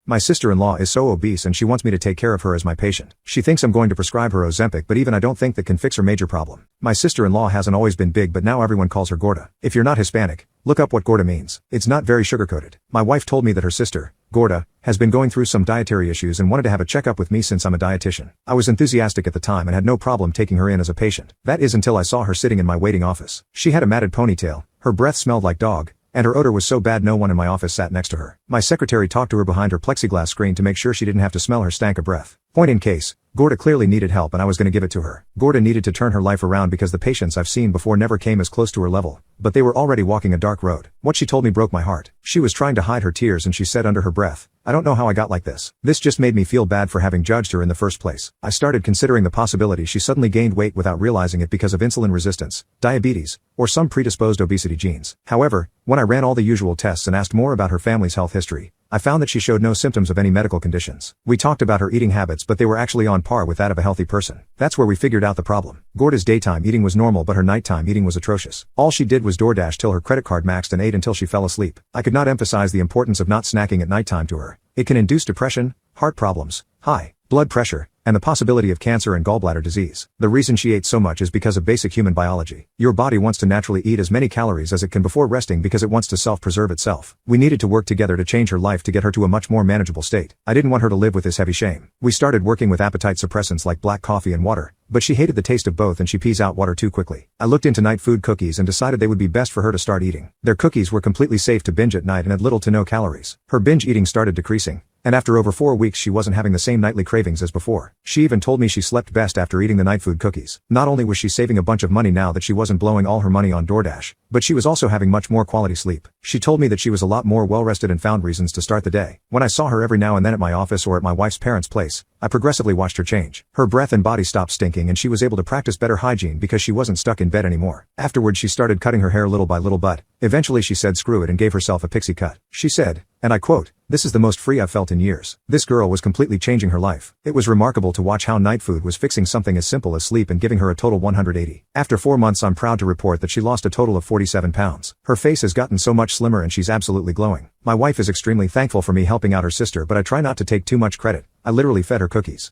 My sister-in-law is so obese and she wants me to take care of her as my patient. She thinks I'm going to prescribe her Ozempic, but even I don't think that can fix her major problem. My sister-in-law hasn't always been big, but now everyone calls her Gorda. If you're not Hispanic, look up what Gorda means. It's not very sugar-coated. My wife told me that her sister, Gorda, has been going through some dietary issues and wanted to have a checkup with me since I'm a dietitian. I was enthusiastic at the time and had no problem taking her in as a patient. That is until I saw her sitting in my waiting office. She had a matted ponytail, her breath smelled like dog, and her odor was so bad no one in my office sat next to her. My secretary talked to her behind her plexiglass screen to make sure she didn't have to smell her stank of breath. Point in case, Gorda clearly needed help and I was going to give it to her. Gorda needed to turn her life around because the patients I've seen before never came as close to her level, but they were already walking a dark road. What she told me broke my heart. She was trying to hide her tears and she said under her breath, "I don't know how I got like this." This just made me feel bad for having judged her in the first place. I started considering the possibility she suddenly gained weight without realizing it because of insulin resistance, diabetes, or some predisposed obesity genes. However, when I ran all the usual tests and asked more about her family's health history, I found that she showed no symptoms of any medical conditions. We talked about her eating habits, but they were actually on par with that of a healthy person. That's where we figured out the problem. Gorda's daytime eating was normal, but her nighttime eating was atrocious. All she did was DoorDash till her credit card maxed and ate until she fell asleep. I could not emphasize the importance of not snacking at nighttime to her. It can induce depression, heart problems, high blood pressure, and the possibility of cancer and gallbladder disease. The reason she ate so much is because of basic human biology. Your body wants to naturally eat as many calories as it can before resting because it wants to self-preserve itself. We needed to work together to change her life to get her to a much more manageable state. I didn't want her to live with this heavy shame. We started working with appetite suppressants like black coffee and water, but she hated the taste of both and she pees out water too quickly. I looked into night food cookies and decided they would be best for her to start eating. Their cookies were completely safe to binge at night and had little to no calories. Her binge eating started decreasing, and after over 4 weeks she wasn't having the same nightly cravings as before. She even told me she slept best after eating the night food cookies. Not only was she saving a bunch of money now that she wasn't blowing all her money on DoorDash, but she was also having much more quality sleep. She told me that she was a lot more well-rested and found reasons to start the day. When I saw her every now and then at my office or at my wife's parents' place, I progressively watched her change. Her breath and body stopped stinking and she was able to practice better hygiene because she wasn't stuck in bed anymore. Afterwards she started cutting her hair little by little, but eventually she said screw it and gave herself a pixie cut. She said, and I quote, "This is the most free I've felt in years." This girl was completely changing her life. It was remarkable to watch how night food was fixing something as simple as sleep and giving her a total 180. After 4 months I'm proud to report that she lost a total of 47 pounds. Her face has gotten so much slimmer and she's absolutely glowing. My wife is extremely thankful for me helping out her sister, but I try not to take too much credit. I literally fed her cookies.